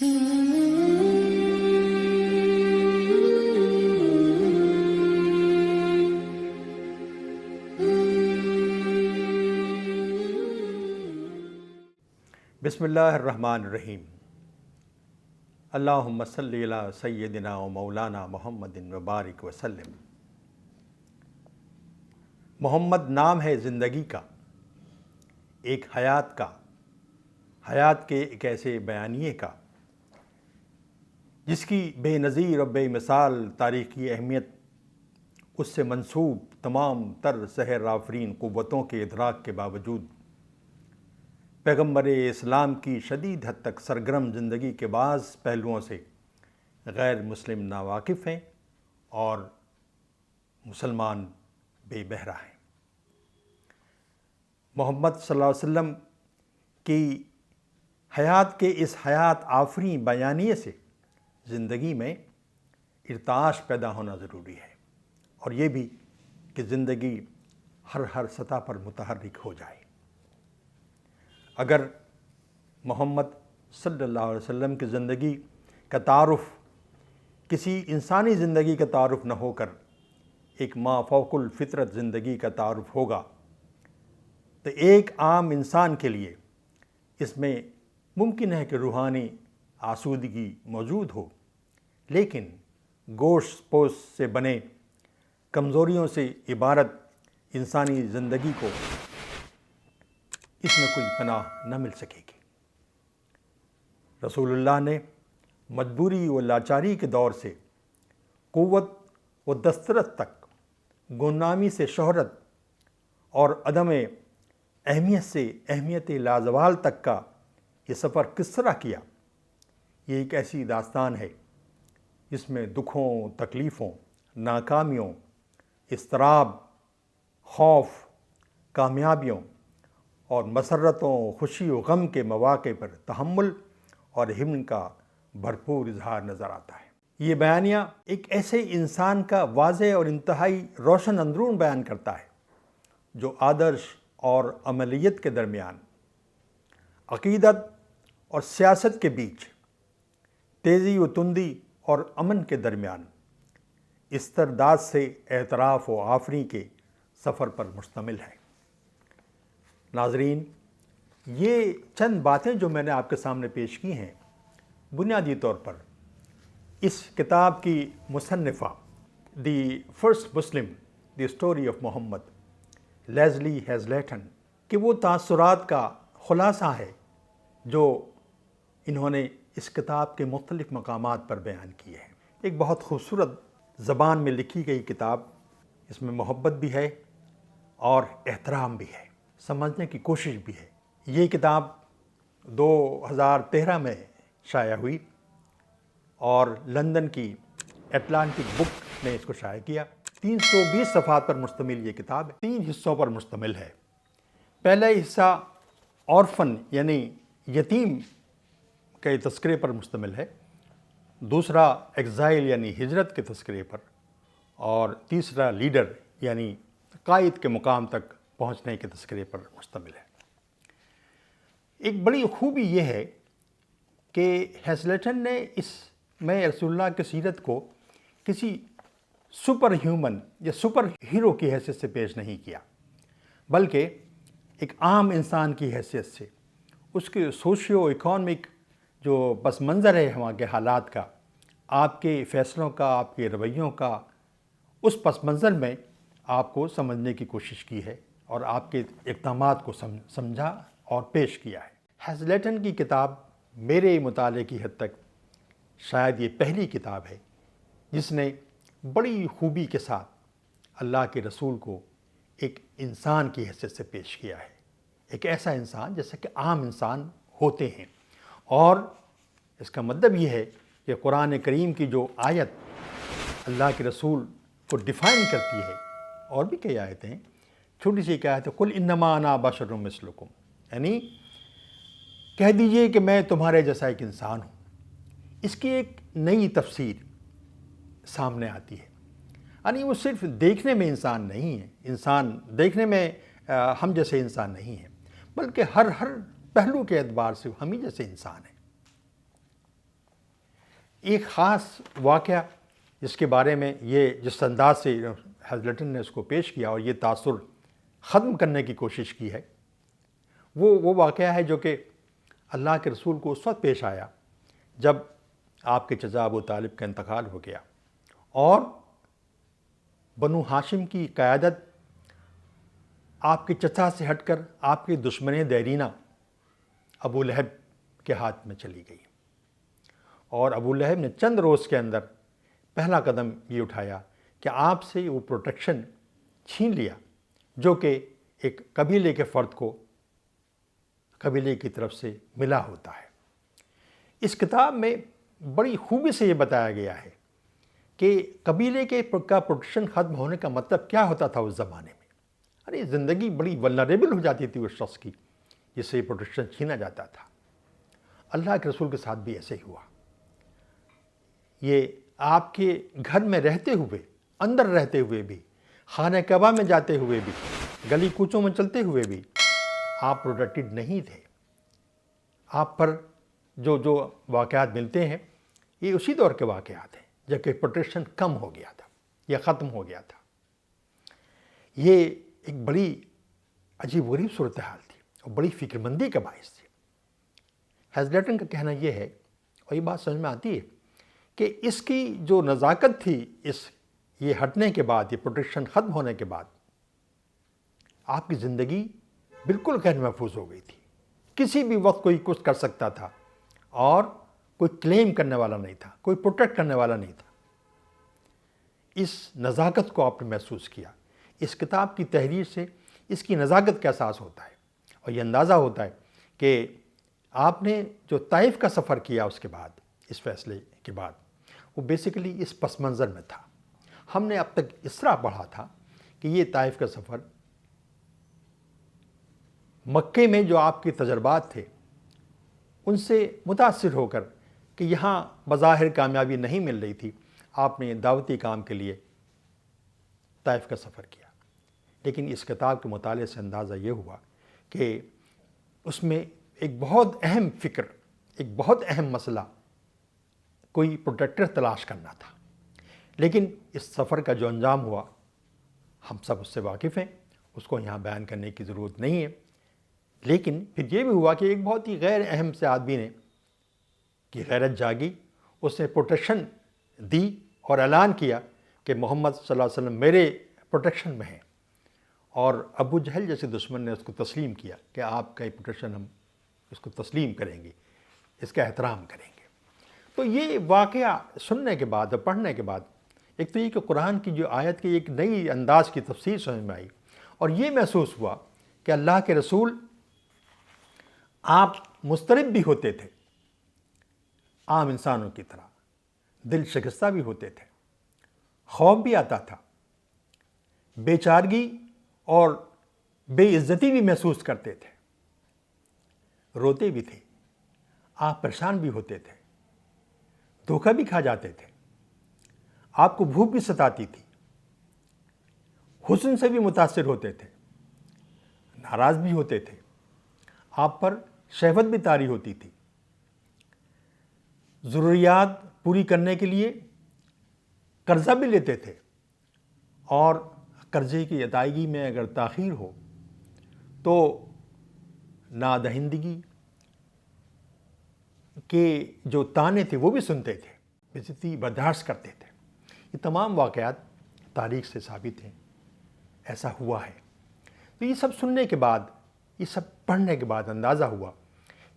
بسم اللہ الرحمن الرحیم۔ اللہم صلی علی سیدنا و مولانا محمد وبارک وسلم۔ محمد نام ہے زندگی کا، ایک حیات کا، حیات کے ایک ایسے بیانیے کا جس کی بے نظیر و بے مثال تاریخی اہمیت اس سے منسوب تمام تر سحر آفرین قوتوں کے ادراک کے باوجود پیغمبر اسلام کی شدید حد تک سرگرم زندگی کے بعض پہلوؤں سے غیر مسلم ناواقف ہیں اور مسلمان بے بہرہ ہیں۔ محمد صلی اللہ علیہ وسلم کی حیات کے اس حیات آفریں بیانیے سے زندگی میں ارتعاش پیدا ہونا ضروری ہے، اور یہ بھی کہ زندگی ہر سطح پر متحرک ہو جائے۔ اگر محمد صلی اللہ علیہ وسلم کی زندگی کا تعارف کسی انسانی زندگی کا تعارف نہ ہو کر ایک ما فوق الفطرت زندگی کا تعارف ہوگا تو ایک عام انسان کے لیے اس میں ممکن ہے کہ روحانی آسودگی موجود ہو، لیکن گوشت پوست سے بنے کمزوریوں سے عبارت انسانی زندگی کو اس میں کوئی پناہ نہ مل سکے گی۔ رسول اللہ نے مجبوری و لاچاری کے دور سے قوت و دسترس تک، گمنامی سے شہرت اور عدم اہمیت سے اہمیت لازوال تک کا یہ سفر کس طرح کیا، یہ ایک ایسی داستان ہے جس میں دکھوں، تکلیفوں، ناکامیوں، اضطراب، خوف، کامیابیوں اور مسرتوں، خوشی و غم کے مواقع پر تحمل اور حلم کا بھرپور اظہار نظر آتا ہے۔ یہ بیانیہ ایک ایسے انسان کا واضح اور انتہائی روشن اندرون بیان کرتا ہے جو آدرش اور عملیت کے درمیان، عقیدت اور سیاست کے بیچ، تیزی و تندی اور امن کے درمیان استرداد سے اعتراف و آفریں کے سفر پر مشتمل ہے۔ ناظرین، یہ چند باتیں جو میں نے آپ کے سامنے پیش کی ہیں، بنیادی طور پر اس کتاب کی مصنفہ the first Muslim the story of Muhammad, Lesley Hazleton کہ وہ تاثرات کا خلاصہ ہے جو انہوں نے اس کتاب کے مختلف مقامات پر بیان کیے ہیں۔ ایک بہت خوبصورت زبان میں لکھی گئی کتاب، اس میں محبت بھی ہے اور احترام بھی ہے، سمجھنے کی کوشش بھی ہے۔ یہ کتاب 2013 میں شائع ہوئی اور لندن کی اٹلانٹک بک نے اس کو شائع کیا۔ 320 صفحات پر مشتمل یہ کتاب ہے، 3 حصوں پر مشتمل ہے۔ پہلا حصہ اورفن یعنی یتیم کے تذکرے پر مشتمل ہے، دوسرا ایگزائل یعنی ہجرت کے تذکرے پر، اور تیسرا لیڈر یعنی قائد کے مقام تک پہنچنے کے تذکرے پر مشتمل ہے۔ ایک بڑی خوبی یہ ہے کہ ہیزلیٹن نے اس میں رسول اللہ کی سیرت کو کسی سپر ہیومن یا سپر ہیرو کی حیثیت سے پیش نہیں کیا، بلکہ ایک عام انسان کی حیثیت سے، اس کے سوشیو اکنامک جو پس منظر ہے وہاں کے حالات کا، آپ کے فیصلوں کا، آپ کے رویوں کا، اس پس منظر میں آپ کو سمجھنے کی کوشش کی ہے اور آپ کے اقدامات کو سمجھا اور پیش کیا ہے۔ ہیزلیٹن کی کتاب میرے مطالعے کی حد تک شاید یہ پہلی کتاب ہے جس نے بڑی خوبی کے ساتھ اللہ کے رسول کو ایک انسان کی حیثیت سے پیش کیا ہے، ایک ایسا انسان جیسا کہ عام انسان ہوتے ہیں۔ اور اس کا مطلب یہ ہے کہ قرآن کریم کی جو آیت اللہ کے رسول کو ڈیفائن کرتی ہے، اور بھی کئی آیتیں ہیں، چھوٹی سی ایک آیت ہے قل انما انا بشر مثلکم، یعنی کہہ دیجئے کہ میں تمہارے جیسا ایک انسان ہوں۔ اس کی ایک نئی تفسیر سامنے آتی ہے، یعنی وہ صرف دیکھنے میں انسان نہیں ہے، انسان دیکھنے میں ہم جیسے انسان نہیں ہیں، بلکہ ہر پہلو کے اعتبار سے ہم ہی جیسے انسان ہیں۔ ایک خاص واقعہ جس کے بارے میں یہ جس انداز سے ہیزلٹن نے اس کو پیش کیا اور یہ تاثر ختم کرنے کی کوشش کی ہے، وہ واقعہ ہے جو کہ اللہ کے رسول کو اس وقت پیش آیا جب آپ کے چچا ابو طالب کا انتقال ہو گیا اور بنو ہاشم کی قیادت آپ کے چچا سے ہٹ کر آپ کے دشمن دیرینہ ابو لہب کے ہاتھ میں چلی گئی، اور ابو لہب نے چند روز کے اندر پہلا قدم یہ اٹھایا کہ آپ سے وہ پروٹیکشن چھین لیا جو کہ ایک قبیلے کے فرد کو قبیلے کی طرف سے ملا ہوتا ہے۔ اس کتاب میں بڑی خوبی سے یہ بتایا گیا ہے کہ قبیلے کا پروٹیکشن ختم ہونے کا مطلب کیا ہوتا تھا اس زمانے میں۔ ارے زندگی بڑی ولنریبل ہو جاتی تھی اس شخص کی جس سے پروٹیکشن چھینا جاتا تھا۔ اللہ کے رسول کے ساتھ بھی ایسے ہی ہوا۔ یہ آپ کے گھر میں رہتے ہوئے، اندر رہتے ہوئے بھی، خانہ کعبہ میں جاتے ہوئے بھی، گلی کوچوں میں چلتے ہوئے بھی آپ پروٹیکٹڈ نہیں تھے۔ آپ پر جو واقعات ملتے ہیں یہ اسی دور کے واقعات ہیں جب کہ پروٹیکشن کم ہو گیا تھا یا ختم ہو گیا تھا۔ یہ ایک بڑی عجیب و غریب صورتحال تھی اور بڑی فکر مندی کا باعث تھی۔ ہیزلٹن کا کہنا یہ ہے، اور یہ بات سمجھ میں آتی ہے، کہ اس کی جو نزاکت تھی یہ ہٹنے کے بعد، یہ پروٹیکشن ختم ہونے کے بعد آپ کی زندگی بالکل غیر محفوظ ہو گئی تھی۔ کسی بھی وقت کوئی کچھ کر سکتا تھا اور کوئی کلیم کرنے والا نہیں تھا، کوئی پروٹیکٹ کرنے والا نہیں تھا۔ اس نزاکت کو آپ نے محسوس کیا۔ اس کتاب کی تحریر سے اس کی نزاکت کا احساس ہوتا ہے اور یہ اندازہ ہوتا ہے کہ آپ نے جو طائف کا سفر کیا اس کے بعد، اس فیصلے کے بعد، وہ بیسیکلی اس پس منظر میں تھا۔ ہم نے اب تک اس طرح پڑھا تھا کہ یہ طائف کا سفر مکے میں جو آپ کے تجربات تھے ان سے متاثر ہو کر کہ یہاں بظاہر کامیابی نہیں مل رہی تھی، آپ نے دعوتی کام کے لیے طائف کا سفر کیا۔ لیکن اس کتاب کے مطالعے سے اندازہ یہ ہوا کہ اس میں ایک بہت اہم فکر، ایک بہت اہم مسئلہ، کوئی پروٹیکٹر تلاش کرنا تھا۔ لیکن اس سفر کا جو انجام ہوا ہم سب اس سے واقف ہیں، اس کو یہاں بیان کرنے کی ضرورت نہیں ہے۔ لیکن پھر یہ بھی ہوا کہ ایک بہت ہی غیر اہم سے آدمی نے کی غیرت جاگی، اس نے پروٹیکشن دی اور اعلان کیا کہ محمد صلی اللہ علیہ وسلم میرے پروٹیکشن میں ہیں، اور ابو جہل جیسے دشمن نے اس کو تسلیم کیا کہ آپ کا یہ پروٹیکشن ہم اس کو تسلیم کریں گے، اس کا احترام کریں گے۔ تو یہ واقعہ سننے کے بعد اور پڑھنے کے بعد ایک تو یہ کہ قرآن کی جو آیت کی ایک نئی انداز کی تفسیر سمجھ میں آئی، اور یہ محسوس ہوا کہ اللہ کے رسول آپ مضطرب بھی ہوتے تھے عام انسانوں کی طرح، دل شکستہ بھی ہوتے تھے، خوف بھی آتا تھا، بے چارگی اور بے عزتی بھی محسوس کرتے تھے، روتے بھی تھے، آپ پریشان بھی ہوتے تھے، دھوکہ بھی کھا جاتے تھے، آپ کو بھوک بھی ستاتی تھی، حسن سے بھی متاثر ہوتے تھے، ناراض بھی ہوتے تھے، آپ پر شہوت بھی طاری ہوتی تھی، ضروریات پوری کرنے کے لیے قرضہ بھی لیتے تھے، اور قرضے کی ادائیگی میں اگر تاخیر ہو تو نادہندگی کے جو طعنے تھے وہ بھی سنتے تھے، بےعزتی برداشت کرتے تھے۔ یہ تمام واقعات تاریخ سے ثابت ہیں، ایسا ہوا ہے۔ تو یہ سب سننے کے بعد، یہ سب پڑھنے کے بعد اندازہ ہوا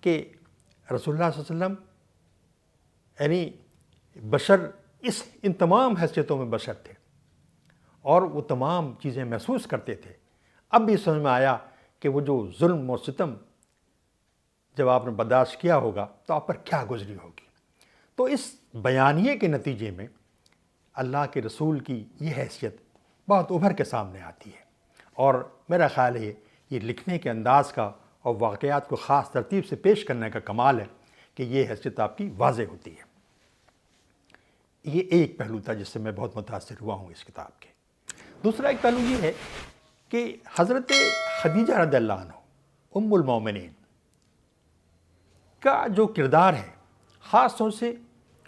کہ رسول اللہ صلی اللہ علیہ وسلم یعنی بشر ان تمام حیثیتوں میں بشر تھے اور وہ تمام چیزیں محسوس کرتے تھے۔ اب بھی سمجھ میں آیا کہ وہ جو ظلم اور ستم جب آپ نے برداشت کیا ہوگا تو آپ پر کیا گزری ہوگی۔ تو اس بیانیے کے نتیجے میں اللہ کے رسول کی یہ حیثیت بہت ابھر کے سامنے آتی ہے، اور میرا خیال ہے یہ لکھنے کے انداز کا اور واقعات کو خاص ترتیب سے پیش کرنے کا کمال ہے کہ یہ حیثیت آپ کی واضح ہوتی ہے۔ یہ ایک پہلو تھا جس سے میں بہت متاثر ہوا ہوں اس کتاب کے۔ دوسرا ایک پہلو یہ ہے کہ حضرت خدیجہ رضی اللہ عنہ ام المومنین کا جو کردار ہے، خاص طور سے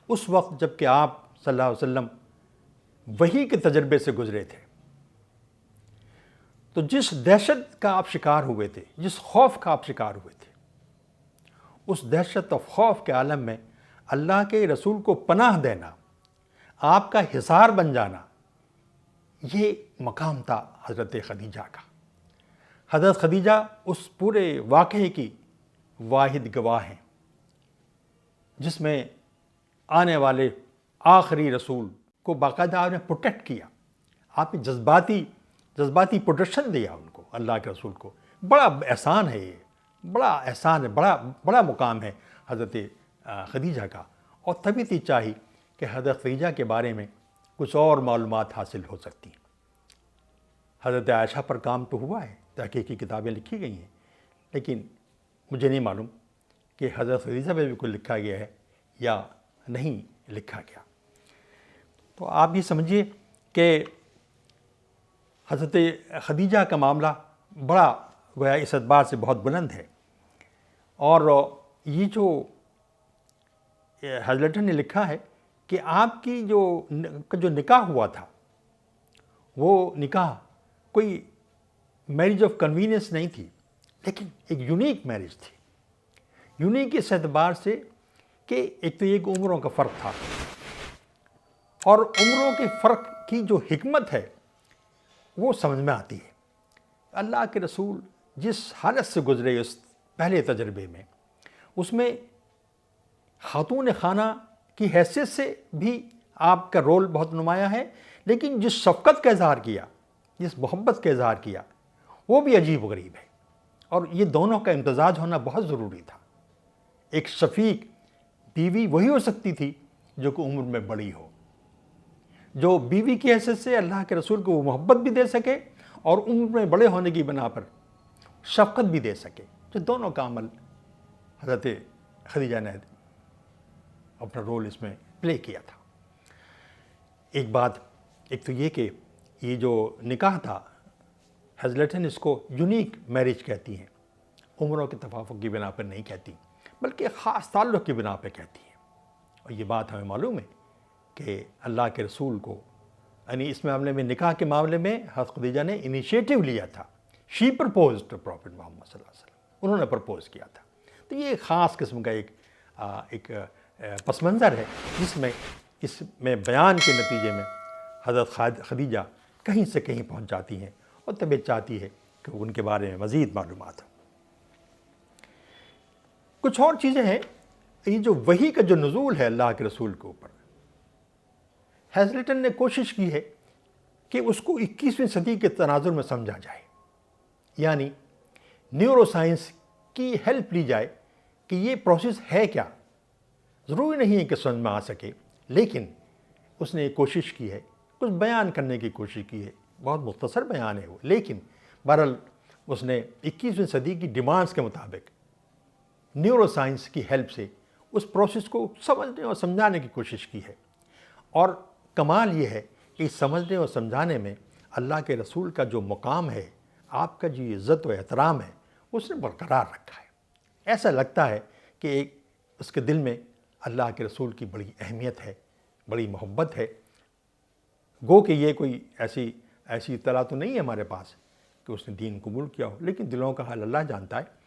اس وقت جب کہ آپ صلی اللہ علیہ وسلم وحی کے تجربے سے گزرے تھے، تو جس دہشت کا آپ شکار ہوئے تھے، جس خوف کا آپ شکار ہوئے تھے، اس دہشت اور خوف کے عالم میں اللہ کے رسول کو پناہ دینا، آپ کا حصار بن جانا، یہ مقام تھا حضرت خدیجہ کا۔ حضرت خدیجہ اس پورے واقعے کی واحد گواہ ہیں، جس میں آنے والے آخری رسول کو باقاعدہ آپ نے پروٹیکٹ کیا، آپ نے جذباتی پروٹیکشن دیا ان کو، اللہ کے رسول کو۔ بڑا احسان ہے، یہ بڑا احسان ہے، بڑا مقام ہے حضرت خدیجہ کا۔ اور طبیعی چاہی کہ حضرت خدیجہ کے بارے میں کچھ اور معلومات حاصل ہو سکتی ہیں۔ حضرت عائشہ پر کام تو ہوا ہے، تحقیقی کتابیں لکھی گئی ہیں، لیکن مجھے نہیں معلوم کہ حضرت خدیجہ پہ بھی کوئی لکھا گیا ہے یا نہیں لکھا گیا۔ تو آپ یہ سمجھیے کہ حضرت خدیجہ کا معاملہ بڑا گویا اس اعتبار سے بہت بلند ہے، اور یہ جو حضرت نے لکھا ہے کہ آپ کی جو نکاح ہوا تھا، وہ نکاح کوئی میرج آف کنوینئنس نہیں تھی، لیکن ایک یونیک میرج تھی۔ یونیک اس اعتبار سے کہ ایک تو ایک عمروں کا فرق تھا، اور عمروں کے فرق کی جو حکمت ہے وہ سمجھ میں آتی ہے۔ اللہ کے رسول جس حالت سے گزرے اس پہلے تجربے میں، اس میں خاتون خانہ کی حیثیت سے بھی آپ کا رول بہت نمایاں ہے، لیکن جس شفقت کا اظہار کیا، جس محبت کا اظہار کیا، وہ بھی عجیب و غریب ہے، اور یہ دونوں کا امتزاج ہونا بہت ضروری تھا۔ ایک شفیق بیوی وہی ہو سکتی تھی جو کہ عمر میں بڑی ہو، جو بیوی کی حیثیت سے اللہ کے رسول کو وہ محبت بھی دے سکے اور عمر میں بڑے ہونے کی بنا پر شفقت بھی دے سکے، جو دونوں کا عمل حضرت خدیجہ نے اپنا رول اس میں پلے کیا تھا۔ ایک تو یہ کہ یہ جو نکاح تھا، حضرت نے اس کو یونیک میرج کہتی ہیں، عمروں کے تفاوت کی بنا پر نہیں کہتی، بلکہ خاص تعلق کی بنا پہ کہتی ہیں۔ اور یہ بات ہمیں معلوم ہے کہ اللہ کے رسول کو، یعنی اس معاملے میں، نکاح کے معاملے میں حضرت خدیجہ نے انیشیٹو لیا تھا۔ شی پرپوزڈ ٹو پروفٹ محمد صلی اللہ علیہ وسلم، انہوں نے پرپوز کیا تھا۔ تو یہ ایک خاص قسم کا ایک پس منظر ہے، جس میں اس میں بیان کے نتیجے میں حضرت خدیجہ کہیں سے کہیں پہنچ جاتی ہیں، اور طبیعت چاہتی ہے کہ ان کے بارے میں مزید معلومات ہوں۔ کچھ اور چیزیں ہیں، یہ جو وحی کا جو نزول ہے اللہ کے رسول کے اوپر، حضرت نے کوشش کی ہے کہ اس کو 21ویں صدی کے تناظر میں سمجھا جائے، یعنی نیورو سائنس کی ہیلپ لی جائے کہ یہ پروسیس ہے کیا۔ ضروری نہیں ہے کہ سمجھ میں آ سکے، لیکن اس نے کوشش کی ہے، کچھ بیان کرنے کی کوشش کی ہے، بہت مختصر بیان ہے وہ، لیکن بہرحال اس نے 21ویں صدی کی ڈیمانڈز کے مطابق نیورو سائنس کی ہیلپ سے اس پروسیس کو سمجھنے اور سمجھانے کی کوشش کی ہے۔ اور کمال یہ ہے کہ سمجھنے اور سمجھانے میں اللہ کے رسول کا جو مقام ہے، آپ کا جو عزت و احترام ہے، اس نے برقرار رکھا ہے۔ ایسا لگتا ہے کہ اس کے دل میں اللہ کے رسول کی بڑی اہمیت ہے، بڑی محبت ہے۔ گو کہ یہ کوئی ایسی اطلاع تو نہیں ہے ہمارے پاس کہ اس نے دین قبول کیا ہو، لیکن دلوں کا حال اللہ جانتا ہے۔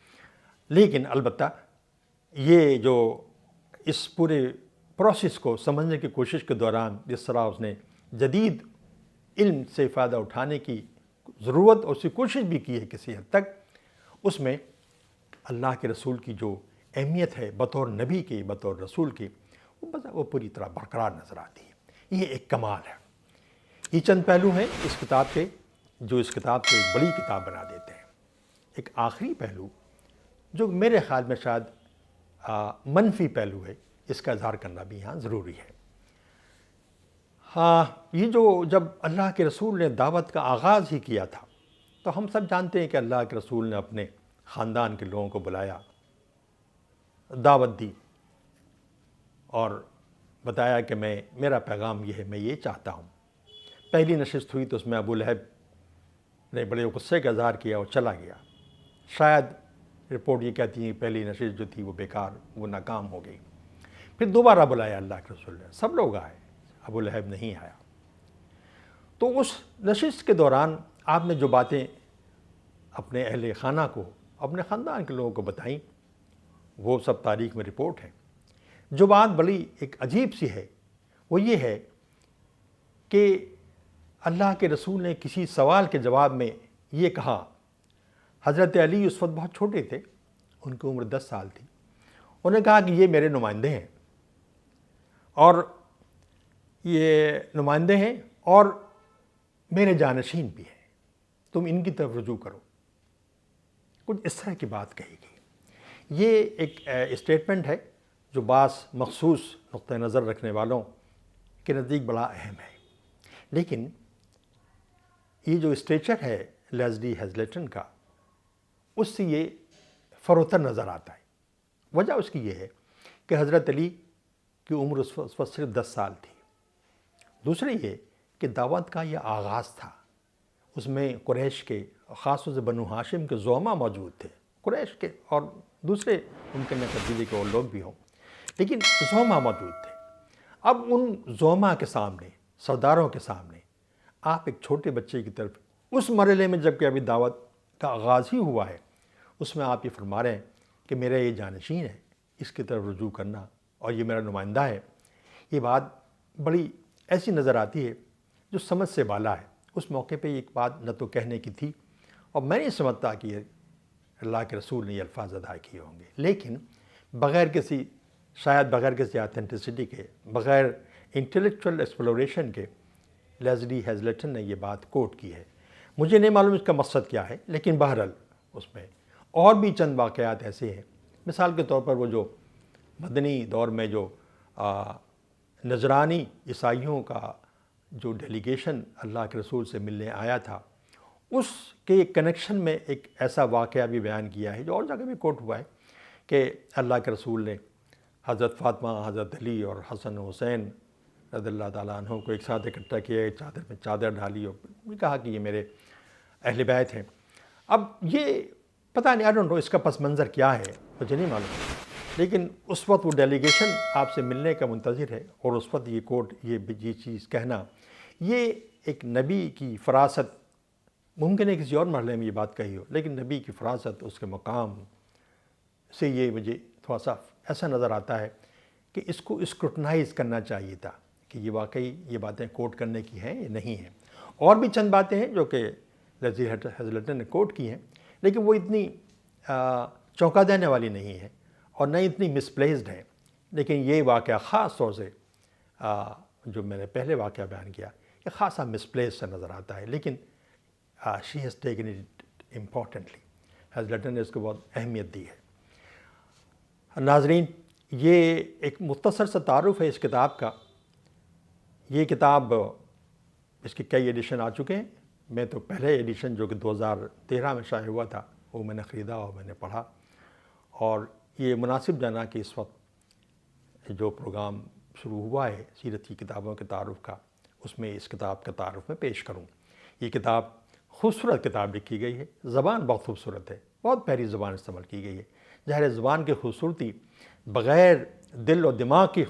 لیکن البتہ یہ جو اس پورے پروسیس کو سمجھنے کی کوشش کے دوران جس طرح اس نے جدید علم سے فائدہ اٹھانے کی ضرورت اور اس کی کوشش بھی کی ہے کسی حد تک، اس میں اللہ کے رسول کی جو اہمیت ہے بطور نبی کی، بطور رسول کی، وہ پوری طرح برقرار نظر آتی ہے۔ یہ ایک کمال ہے۔ یہ چند پہلو ہیں اس کتاب کے جو اس کتاب کو ایک بڑی کتاب بنا دیتے ہیں۔ ایک آخری پہلو جو میرے خیال میں شاید منفی پہلو ہے، اس کا اظہار کرنا بھی یہاں ضروری ہے۔ یہ جو جب اللہ کے رسول نے دعوت کا آغاز ہی کیا تھا، تو ہم سب جانتے ہیں کہ اللہ کے رسول نے اپنے خاندان کے لوگوں کو بلایا، دعوت دی اور بتایا کہ میرا پیغام یہ ہے، میں یہ چاہتا ہوں۔ پہلی نشست ہوئی تو اس میں ابو لہب نے بڑے غصے کا اظہار کیا اور چلا گیا۔ شاید رپورٹ یہ کہتی ہے کہ پہلی نشست جو تھی وہ بیکار، وہ ناکام ہو گئی۔ پھر دوبارہ بلایا اللہ کے رسول نے، سب لوگ آئے، ابو لہب نہیں آیا۔ تو اس نشست کے دوران آپ نے جو باتیں اپنے اہل خانہ کو، اپنے خاندان کے لوگوں کو بتائیں، وہ سب تاریخ میں رپورٹ ہے۔ جو بات بڑی ایک عجیب سی ہے وہ یہ ہے کہ اللہ کے رسول نے کسی سوال کے جواب میں یہ کہا، حضرت علی اس وقت بہت چھوٹے تھے، ان کی عمر 10 سال تھی، انہوں نے کہا کہ یہ میرے نمائندے ہیں اور یہ نمائندے ہیں اور میرے جانشین بھی ہیں، تم ان کی طرف رجوع کرو۔ کچھ اس طرح کی بات کہی گئی۔ یہ ایک اسٹیٹمنٹ ہے جو بعض مخصوص نقطہ نظر رکھنے والوں کے نزدیک بڑا اہم ہے، لیکن یہ جو اسٹیچر ہے لیزلی ہیزلٹن کا، اس سے یہ فروتر نظر آتا ہے۔ وجہ اس کی یہ ہے کہ حضرت علی کی عمر اس وقت صرف 10 سال تھی۔ دوسرے یہ کہ دعوت کا یہ آغاز تھا، اس میں قریش کے، خاص طور سے بنو ہاشم کے زعماء موجود تھے، قریش کے اور دوسرے ممکن ہے قبیلے کے اور لوگ بھی ہوں، لیکن زعماء موجود تھے۔ اب ان زعماء کے سامنے، سرداروں کے سامنے، آپ ایک چھوٹے بچے کی طرف اس مرحلے میں جب کہ ابھی دعوت کا آغاز ہی ہوا ہے، اس میں آپ یہ فرما رہے ہیں کہ میرا یہ جانشین ہے، اس کی طرف رجوع کرنا اور یہ میرا نمائندہ ہے۔ یہ بات بڑی ایسی نظر آتی ہے جو سمجھ سے بالا ہے۔ اس موقع پہ ایک بات نہ تو کہنے کی تھی، اور میں نہیں سمجھتا کہ اللہ کے رسول نے یہ الفاظ ادا کیے ہوں گے، لیکن بغیر کسی، شاید بغیر کسی آتھینٹسٹی کے، بغیر انٹلیکچول ایکسپلوریشن کے، لیزلی ہیزلٹن نے یہ بات کوٹ کی ہے۔ مجھے نہیں معلوم اس کا مقصد کیا ہے، لیکن بہرحال اس میں اور بھی چند واقعات ایسے ہیں۔ مثال کے طور پر وہ جو مدنی دور میں جو نجرانی عیسائیوں کا جو ڈیلیگیشن اللہ کے رسول سے ملنے آیا تھا، اس کے کنیکشن میں ایک ایسا واقعہ بھی بیان کیا ہے جو اور جگہ بھی کوٹ ہوا ہے کہ اللہ کے رسول نے حضرت فاطمہ، حضرت علی اور حسن و حسین رضی اللہ تعالیٰ عنہ کو ایک ساتھ اکٹھا کیا، ایک چادر میں چادر ڈالی اور کہا کہ یہ میرے اہل بیت ہیں۔ اب یہ پتہ نہیں، I don't know اس کا پس منظر کیا ہے، مجھے نہیں معلوم، لیکن اس وقت وہ ڈیلیگیشن آپ سے ملنے کا منتظر ہے، اور اس وقت یہ کوٹ، یہ چیز کہنا، یہ ایک نبی کی فراست، ممکن ہے کسی اور مرحلے میں یہ بات کہی ہو، لیکن نبی کی فراست، اس کے مقام سے یہ مجھے تھوڑا سا ایسا نظر آتا ہے کہ اس کو اسکروٹنائز کرنا چاہیے تھا کہ یہ واقعی یہ باتیں کوٹ کرنے کی ہیں یا نہیں ہیں۔ اور بھی چند باتیں ہیں جو کہ لیزلی ہیزلٹن نے کوٹ کی ہیں، لیکن وہ اتنی چونکا دینے والی نہیں ہے اور نہ اتنی مسپلیسڈ ہیں، لیکن یہ واقعہ خاص طور سے جو میں نے پہلے واقعہ بیان کیا، یہ خاصا مسپلیس سے نظر آتا ہے، لیکن she has taken it importantly, Hazleton نے اس کو بہت اہمیت دی ہے۔ ناظرین، یہ ایک مختصر سا تعارف ہے اس کتاب کا۔ یہ کتاب، اس کے کئی ایڈیشن آ چکے ہیں، میں تو پہلے ایڈیشن جو کہ 2013 میں شائع ہوا تھا وہ میں نے خریدا اور میں نے پڑھا، اور یہ مناسب جانا کہ اس وقت جو پروگرام شروع ہوا ہے سیرت کی کتابوں کے تعارف کا، اس میں اس کتاب کا تعارف میں پیش کروں۔ یہ کتاب خوبصورت کتاب لکھی گئی ہے، زبان بہت خوبصورت ہے، بہت پیاری زبان استعمال کی گئی ہے۔ ظاہر زبان کی خوبصورتی بغیر دل و دماغ کی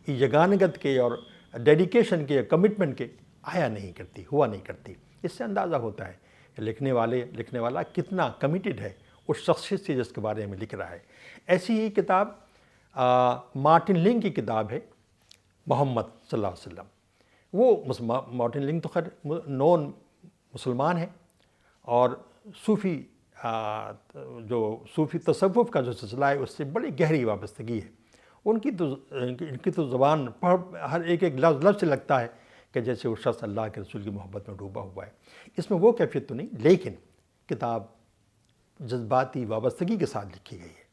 یگانگت کے اور ڈیڈیکیشن کے، کمٹمنٹ کے آیا نہیں کرتی، ہوا نہیں کرتی۔ اس سے اندازہ ہوتا ہے کہ لکھنے والا کتنا کمیٹڈ ہے اس شخصیت سے جس کے بارے میں لکھ رہا ہے۔ ایسی ہی کتاب مارٹن لنگ کی کتاب ہے، محمد صلی اللہ علیہ وسلم۔ وہ مارٹن لنگ تو خیر نون مسلمان ہیں، اور صوفی جو صوفی تصوف کا جو سلسلہ ہے اس سے بڑی گہری وابستگی ہے۔ ان کی تو زبان ہر ایک لفظ سے لگتا ہے کہ جیسے وہ شخص اللہ کے رسول کی محبت میں ڈوبا ہوا ہے۔ اس میں وہ کیفیت تو نہیں، لیکن کتاب جذباتی وابستگی کے ساتھ لکھی گئی ہے۔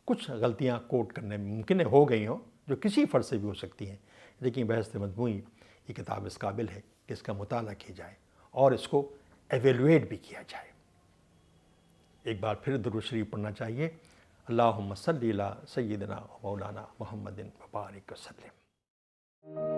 کچھ غلطیاں کوٹ کرنے میں ممکن ہو گئی ہوں جو کسی فرد سے بھی ہو سکتی ہیں، لیکن بحث مجموعی یہ کتاب اس قابل ہے کہ اس کا مطالعہ کیا جائے اور اس کو ایویلویٹ بھی کیا جائے۔ ایک بار پھر درود شریف پڑھنا چاہیے، اللہم صلی علی سیدنا و مولانا محمد وبارک وسلم۔